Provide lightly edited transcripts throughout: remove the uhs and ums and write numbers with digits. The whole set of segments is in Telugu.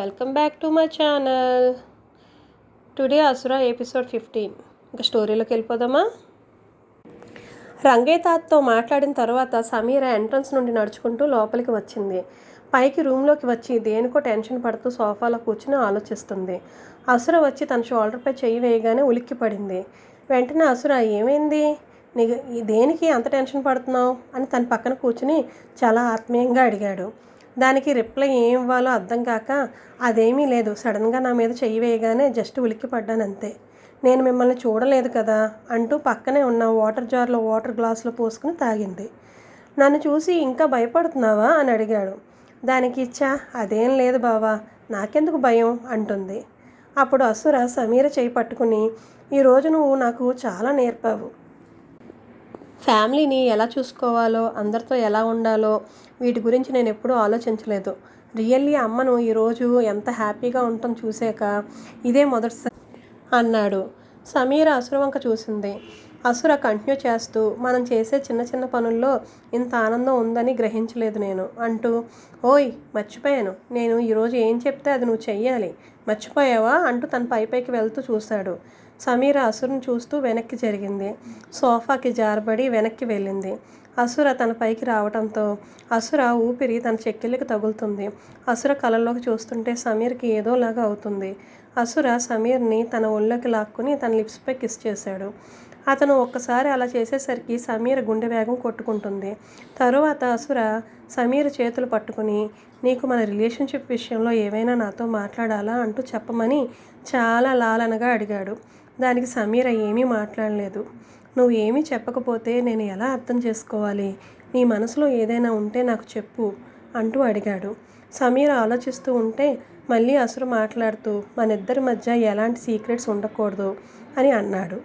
Welcome back to my channel. Today అసుర ఎపిసోడ్ 15. ఇంకా స్టోరీలోకి వెళ్ళిపోదామా? రంగయ్య తాతతో మాట్లాడిన తర్వాత సమీర ఎంట్రన్స్ నుండి నడుచుకుంటూ లోపలికి వచ్చింది. పైకి రూమ్లోకి వచ్చి దేనికో టెన్షన్ పడుతూ సోఫాలో కూర్చుని ఆలోచిస్తుంది. అసుర వచ్చి తన షోల్డర్పై చెయ్యి వేయగానే ఉలిక్కి పడింది. వెంటనే అసుర, ఏమైంది, నీకు దేనికి అంత టెన్షన్ పడుతున్నావు అని తన పక్కన కూర్చుని చాలా ఆత్మీయంగా అడిగాడు. దానికి రిప్లై ఏం ఇవ్వాలో అర్థం కాక, అదేమీ లేదు, సడన్గా నా మీద చెయ్యి వేయగానే జస్ట్ ఉలిక్కి పడ్డానంతే, నేను మిమ్మల్ని చూడలేదు కదా అంటూ పక్కనే ఉన్న వాటర్ జార్లో వాటర్ గ్లాసులో పోసుకుని తాగింది. నన్ను చూసి ఇంకా భయపడుతున్నావా అని అడిగాడు. దానికి ఇచ్చా, అదేం లేదు బావా, నాకెందుకు భయం అంటుంది. అప్పుడు అసుర సమీర చేయి పట్టుకుని, ఈరోజు నువ్వు నాకు చాలా నేర్పావు. ఫ్యామిలీని ఎలా చూసుకోవాలో, అందరితో ఎలా ఉండాలో వీటి గురించి నేను ఎప్పుడూ ఆలోచించలేదు. రియల్లీ అమ్మను ఈరోజు ఎంత హ్యాపీగా ఉండటం చూసాక ఇదే మొదటిసారి అన్నాడు. సమీర అసుర వంక చూసింది. అసుర కంటిన్యూ చేస్తూ, మనం చేసే చిన్న చిన్న పనుల్లో ఇంత ఆనందం ఉందని గ్రహించలేదు నేను అంటూ, ఓయ్ మర్చిపోయాను, నేను ఈరోజు ఏం చెప్తే అది నువ్వు చెయ్యాలి, మర్చిపోయావా అంటూ తన పైకి వెళ్తూ చూశాడు. సమీర అసురుని చూస్తూ వెనక్కి జరిగింది. సోఫాకి జారబడి వెనక్కి వెళ్ళింది. అసుర తన పైకి రావడంతో అసుర ఊపిరి తన చెక్కిళ్ళకి తగులుతుంది. అసుర కళ్ళల్లోకి చూస్తుంటే సమీర్కి ఏదోలాగా అవుతుంది. అసుర సమీర్ని తన ఒళ్ళోకి లాక్కుని తన లిప్స్పై కిస్ చేశాడు. అతను ఒక్కసారి అలా చేసేసరికి సమీర్ గుండె వేగం కొట్టుకుంటుంది. తరువాత అసుర సమీర్ చేతులు పట్టుకుని, నీకు మన రిలేషన్షిప్ విషయంలో ఏవైనా నాతో మాట్లాడాలా అంటూ చెప్పమని చాలా లాలనగా అడిగాడు. దానికి సమీర ఏమీ మాట్లాడలేదు. నువ్వు ఏమీ చెప్పకపోతే నేను ఎలా అర్థం చేసుకోవాలి, నీ మనసులో ఏదైనా ఉంటే నాకు చెప్పు అంటూ అడిగాడు. సమీర ఆలోచిస్తూ ఉంటే మళ్ళీ అసుర మాట్లాడుతూ, మనిద్దరి మధ్య ఎలాంటి సీక్రెట్స్ ఉండకూడదు అని అన్నాడు.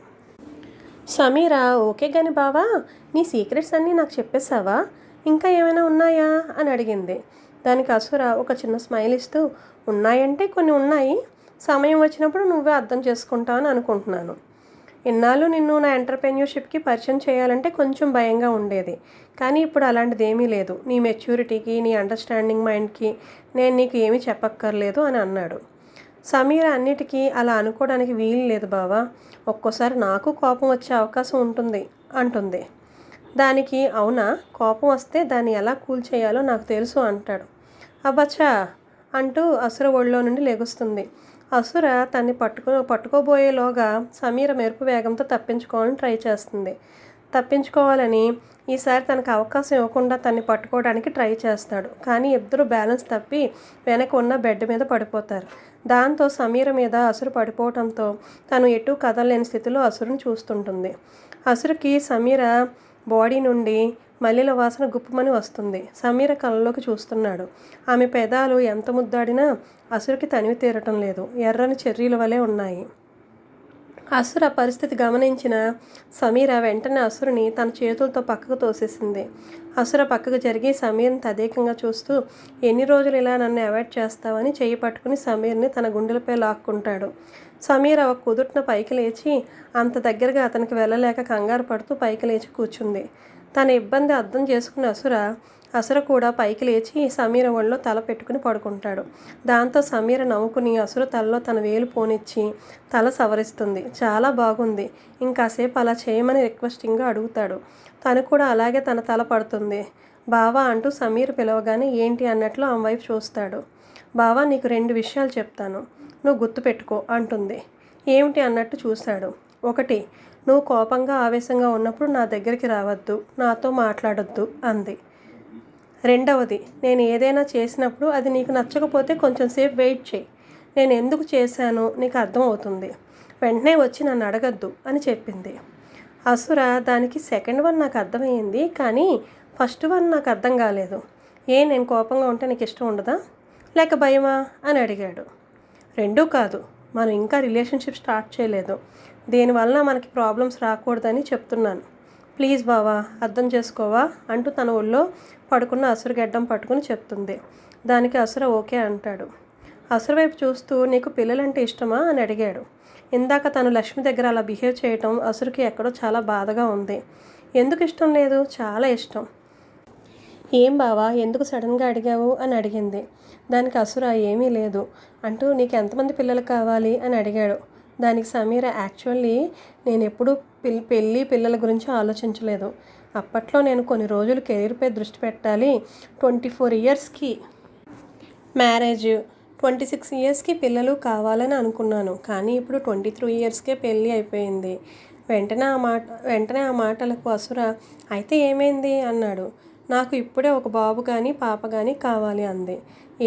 సమీర, ఓకే గాని బావా, నీ సీక్రెట్స్ అన్నీ నాకు చెప్పేశావా, ఇంకా ఏమైనా ఉన్నాయా అని అడిగింది. దానికి అసుర ఒక చిన్న స్మైల్ ఇస్తూ, ఉన్నాయంటే కొన్ని ఉన్నాయి, సమయం వచ్చినప్పుడు నువ్వే అర్థం చేసుకుంటావని అనుకుంటున్నాను. ఇన్నాళ్ళు నిన్ను నా ఎంటర్‌ప్రెన్యూర్‌షిప్‌కి పరిచయం చేయాలంటే కొంచెం భయంగా ఉండేది, కానీ ఇప్పుడు అలాంటిది ఏమీ లేదు. నీ మెచ్యూరిటీకి, నీ అండర్స్టాండింగ్ మైండ్కి నేను నీకు ఏమీ చెప్పక్కర్లేదు అని అన్నాడు. సమీర అన్నిటికీ అలా అనుకోవడానికి వీలు లేదు బావా, ఒక్కోసారి నాకు కోపం వచ్చే అవకాశం ఉంటుంది అంటుంది. దానికి అవునా, కోపం వస్తే దాన్ని ఎలా కూల్ చేయాలో నాకు తెలుసు అంటాడు. అబ్బచ్చా అంటూ అసుర ఒళ్ళో నుండి లెగుస్తుంది. అసుర తన్ని పట్టుకోబోయేలోగా సమీర మెరుపు వేగంతో తప్పించుకోవాలని ఈసారి తనకు అవకాశం ఇవ్వకుండా తన్ని పట్టుకోవడానికి ట్రై చేస్తాడు. కానీ ఇద్దరు బ్యాలెన్స్ తప్పి వెనక ఉన్న బెడ్ మీద పడిపోతారు. దాంతో సమీర మీద అసురు పడిపోవడంతో తను ఎటూ కదలలేని స్థితిలో అసురుని చూస్తుంటుంది. అసురుకి సమీర బాడీ నుండి మల్లెల వాసన గుప్పుమని వస్తుంది. సమీర కళ్ళలోకి చూస్తున్నాడు. ఆమె పెదాలు ఎంత ముద్దాడినా అసురుకి తనివి తీరటం లేదు. ఎర్రని చెర్రీల వలె ఉన్నాయి. అసుర పరిస్థితి గమనించిన సమీర వెంటనే అసురుని తన చేతులతో పక్కకు తోసేసింది. అసుర పక్కకు జరిగి సమీర్ని తదేకంగా చూస్తూ, ఎన్ని రోజులు ఇలా నన్ను అవాయిడ్ చేస్తావని చెయ్యి పట్టుకుని సమీర్ని తన గుండెలపై లాక్కుంటాడు. సమీర ఒక కుదుట్న పైకి లేచి అంత దగ్గరగా అతనికి వెళ్ళలేక కంగారు పడుతూ పైకి లేచి కూర్చుంది. తన ఇబ్బంది అర్థం చేసుకున్న అసుర కూడా పైకి లేచి సమీర ఒళ్ళో తల పెట్టుకుని పడుకుంటాడు. దాంతో సమీర నవ్వుకుని అసుర తలలో తన వేలు పోనిచ్చి తల సవరిస్తుంది. చాలా బాగుంది, ఇంకాసేపు అలా చేయమని రిక్వెస్టింగ్గా అడుగుతాడు. తను కూడా అలాగే తన తల పడుతుంది. బావా అంటూ సమీర పిలవగానే ఏంటి అన్నట్లు ఆమె వైపు చూస్తాడు. బావా, నీకు 2 విషయాలు చెప్తాను, నువ్వు గుర్తుపెట్టుకో అంటుంది. ఏమిటి అన్నట్టు చూశాడు. 1, నువ్వు కోపంగా ఆవేశంగా ఉన్నప్పుడు నా దగ్గరికి రావద్దు, నాతో మాట్లాడొద్దు అంది. 2వది, నేను ఏదైనా చేసినప్పుడు అది నీకు నచ్చకపోతే కొంచెం సేపు వెయిట్ చేయి, నేను ఎందుకు చేశానో నీకు అర్థమవుతుంది, వెంటనే వచ్చి నన్ను అడగద్దు అని చెప్పింది. అసుర, దానికి 2nd వన్ నాకు అర్థమైంది, కానీ ఫస్ట్ వన్ నాకు అర్థం కాలేదు. నేను కోపంగా ఉంటే నీకు ఇష్టం ఉండదా లేక భయమా అని అడిగాడు. 2 కాదు, మనం ఇంకా రిలేషన్షిప్ స్టార్ట్ చేయలేదు, దీనివల్ల మనకి ప్రాబ్లమ్స్ రాకూడదని చెప్తున్నాను, ప్లీజ్ బావా అర్థం చేసుకోవా అంటూ తన ఒళ్ళో పడుకున్న అసుర గడ్డం పట్టుకుని చెప్తుంది. దానికి అసుర ఓకే అంటాడు. అసుర వైపు చూస్తూ, నీకు పిల్లలంటే ఇష్టమా అని అడిగాడు. ఇందాక తను లక్ష్మి దగ్గర అలా బిహేవ్ చేయటం అసురుకి ఎక్కడో చాలా బాధగా ఉంది. ఎందుకు ఇష్టం లేదు, చాలా ఇష్టం. ఏం బావా ఎందుకు సడన్గా అడిగావు అని అడిగింది. దానికి అసుర ఏమీ లేదు అంటూ నీకు ఎంతమంది పిల్లలు కావాలి అని అడిగాడు. దానికి సమీర యాక్చువల్లీ నేను ఎప్పుడూ పెళ్ళి పిల్లల గురించి ఆలోచించలేదు. అప్పట్లో నేను కొన్ని రోజులు కెరీర్పై దృష్టి పెట్టాలి. 24 ఇయర్స్కి మ్యారేజ్, 26 ఇయర్స్కి పిల్లలు కావాలని అనుకున్నాను. కానీ ఇప్పుడు 23 ఇయర్స్కే పెళ్ళి అయిపోయింది. వెంటనే ఆ మాటలకు అసుర అయితే ఏమైంది అన్నాడు. నాకు ఇప్పుడే ఒక బాబు కానీ పాప కానీ కావాలి అంది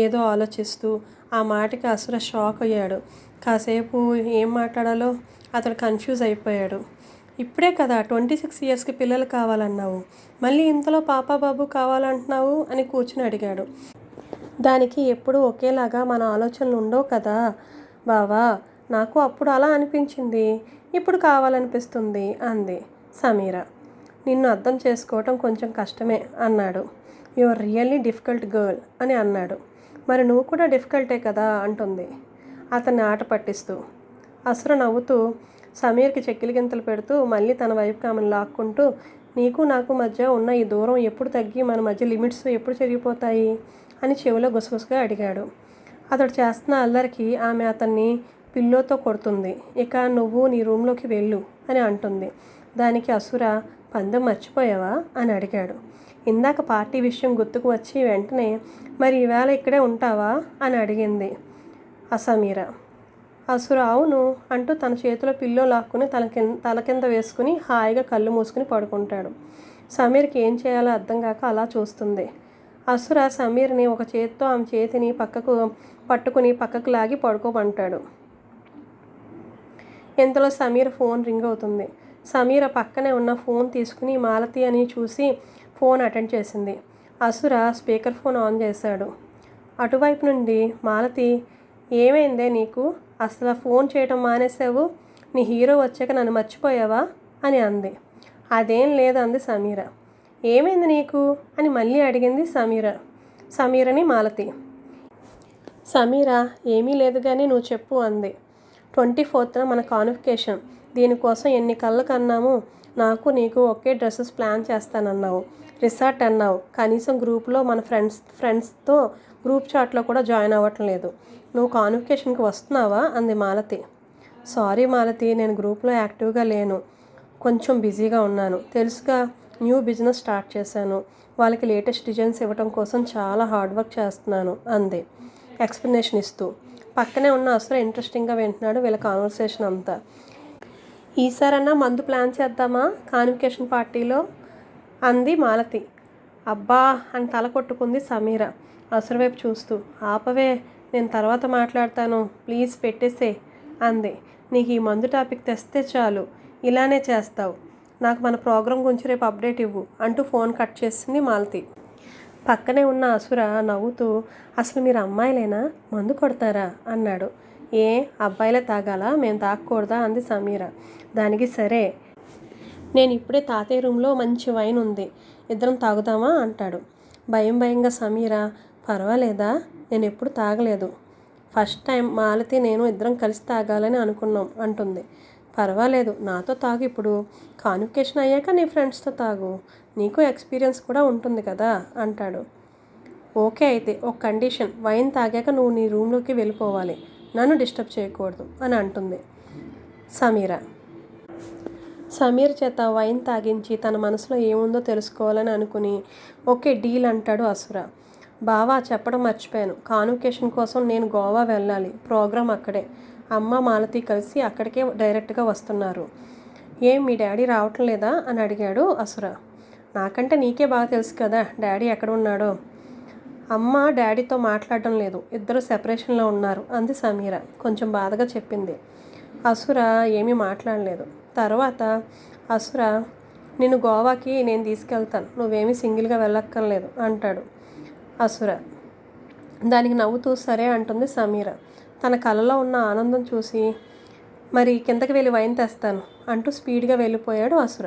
ఏదో ఆలోచిస్తూ. ఆ మాటకి అసుర షాక్ అయ్యాడు. కాసేపు ఏం మాట్లాడాలో అతడు కన్ఫ్యూజ్ అయిపోయాడు. ఇప్పుడే కదా 26 ఇయర్స్కి పిల్లలు కావాలన్నావు, మళ్ళీ ఇంతలో పాప బాబు కావాలంటున్నావు అని కూర్చుని అడిగాడు. దానికి ఎప్పుడు ఒకేలాగా మన ఆలోచనలు ఉండవు కదా బావా, నాకు అప్పుడు అలా అనిపించింది, ఇప్పుడు కావాలనిపిస్తుంది అంది సమీర. నిన్ను అర్థం చేసుకోవటం కొంచెం కష్టమే అన్నాడు. You are really difficult girl అని అన్నాడు. మరి నువ్వు కూడా డిఫికల్టే కదా అంటుంది అతన్ని ఆట పట్టిస్తూ. అసుర నవ్వుతూ సమీర్కి చెక్కిలి గింతలు పెడుతూ మళ్ళీ తన వైపుకి ఆమెను లాక్కుంటూ నీకు నాకు మధ్య ఉన్న ఈ దూరం ఎప్పుడు తగ్గి మన మధ్య లిమిట్స్ ఎప్పుడు చెరిగిపోతాయి అని చెవిలో గుసగుసగా అడిగాడు. అతడు చేస్తున్న అల్లరికి ఆమె అతన్ని పిల్లోతో కొడుతుంది. ఇక నువ్వు నీ రూమ్లోకి వెళ్ళు అని అంటుంది. దానికి అసుర పందెం మర్చిపోయావా అని అడిగాడు. ఇందాక పార్టీ విషయం గుర్తుకు వచ్చి వెంటనే మరి ఈవేళ ఇక్కడే ఉంటావా అని అడిగింది సమీర. అసుర అవును అంటూ తన చేతిలో పిల్లో లాక్కుని తల కింద వేసుకుని హాయిగా కళ్ళు మూసుకుని పడుకుంటాడు. సమీర్కి ఏం చేయాలో అర్థం కాక అలా చూస్తుంది. అసుర సమీర్ని ఒక చేతితో ఆమె చేతిని పట్టుకుని పక్కకు లాగి పడుకోమంటాడు. ఇంతలో సమీర ఫోన్ రింగ్ అవుతుంది. సమీర పక్కనే ఉన్న ఫోన్ తీసుకుని మాలతి అని చూసి ఫోన్ అటెండ్ చేసింది. అసుర స్పీకర్ ఫోన్ ఆన్ చేశాడు. అటువైపు నుండి మాలతి ఏమైందే నీకు, అసలు ఫోన్ చేయటం మానేసావు, నీ హీరో వచ్చాక నన్ను మర్చిపోయావా అని అంది. అదేం లేదు అంది సమీర. ఏమైంది నీకు అని మళ్ళీ అడిగింది సమీరని మాలతి. సమీర ఏమీ లేదు కానీ నువ్వు చెప్పు అంది. 24న మన కాన్వకేషన్, దీనికోసం ఎన్ని కళ్ళు కన్నాము. నాకు నీకు ఒకే డ్రెస్సెస్ ప్లాన్ చేస్తానన్నావు, రిసార్ట్ అన్నావు, కనీసం గ్రూప్లో మన ఫ్రెండ్స్తో గ్రూప్ చాట్లో కూడా జాయిన్ అవ్వటం లేదు. నువ్వు కాన్వకేషన్కి వస్తున్నావా అంది మాలతి. సారీ మాలతి, నేను గ్రూప్లో యాక్టివ్గా లేను, కొంచెం బిజీగా ఉన్నాను. తెలుసుగా న్యూ బిజినెస్ స్టార్ట్ చేశాను, వాళ్ళకి లేటెస్ట్ డిజైన్స్ ఇవ్వటం కోసం చాలా హార్డ్ వర్క్ చేస్తున్నాను అంది ఎక్స్ప్లెనేషన్ ఇస్తూ. పక్కనే ఉన్న అసుర ఇంట్రెస్టింగ్గా వింటున్నాడు వీళ్ళ కాన్వర్సేషన్ అంతా. ఈసారన్నా మందు ప్లాన్ చేద్దామా కాన్వకేషన్ పార్టీలో అంది మాలతి. అబ్బా అని తల కొట్టుకుంది సమీర అసుర వైపు చూస్తూ. ఆపవే, నేను తర్వాత మాట్లాడతాను, ప్లీజ్ పెట్టేసే అంది. నీకు ఈ మందు టాపిక్ తెస్తే చాలు ఇలానే చేస్తావు, నాకు మన ప్రోగ్రాం గురించి రేపు అప్డేట్ ఇవ్వు అంటూ ఫోన్ కట్ చేసింది మాలతి. పక్కనే ఉన్న అసుర నవ్వుతూ అసలు మీరు అమ్మాయిలేనా, మందు కొడతారా అన్నాడు. ఏ అబ్బాయిలే తాగాలా, మేము తాగకూడదా అంది సమీర. దానికి సరే, నేను ఇప్పుడే తాతయ్య రూమ్లో మంచి వైన్ ఉంది, ఇద్దరం తాగుదామా అంటాడు. భయంగా సమీర పర్వాలేదా, నేను ఎప్పుడు తాగలేదు, ఫస్ట్ టైం మాలతి నేను ఇద్దరం కలిసి తాగాలని అనుకున్నాం అంటుంది. పర్వాలేదు, నాతో తాగు, ఇప్పుడు కాన్వకేషన్ అయ్యాక నీ ఫ్రెండ్స్తో తాగు, నీకు ఎక్స్పీరియన్స్ కూడా ఉంటుంది కదా అంటాడు. ఓకే అయితే ఒక కండిషన్, వైన్ తాగాక నువ్వు నీ రూమ్లోకి వెళ్ళిపోవాలి, నన్ను డిస్టర్బ్ చేయకూడదు అని అంటుంది సమీర్ చేత వైన్ తాగించి తన మనసులో ఏముందో తెలుసుకోవాలని అనుకుని ఓకే డీల్ అంటాడు అసుర. బావా చెప్పడం మర్చిపోయాను, కాన్వకేషన్ కోసం నేను గోవా వెళ్ళాలి, ప్రోగ్రాం అక్కడే, అమ్మ మాలతి కలిసి అక్కడికే డైరెక్ట్గా వస్తున్నారు. ఏం మీ డాడీ రావటం లేదా అని అడిగాడు అసుర. నాకంటే నీకే బాగా తెలుసు కదా డాడీ ఎక్కడ ఉన్నాడో. అమ్మ డాడీతో మాట్లాడడం లేదు, ఇద్దరు సెపరేషన్లో ఉన్నారు అంది సమీర కొంచెం బాధగా చెప్పింది. అసుర ఏమీ మాట్లాడలేదు. తర్వాత అసుర నిన్ను గోవాకి నేను తీసుకెళ్తాను, నువ్వేమీ సింగిల్గా వెళ్ళక్కర్లేదు అంటాడు అసుర. దానికి నవ్వుతూ సరే అంటుంది సమీర. తన కళ్ళలో ఉన్న ఆనందం చూసి మరి కిందకి వెళ్ళి వైన్ తెస్తాను అంటూ స్పీడ్గా వెళ్ళిపోయాడు అసుర.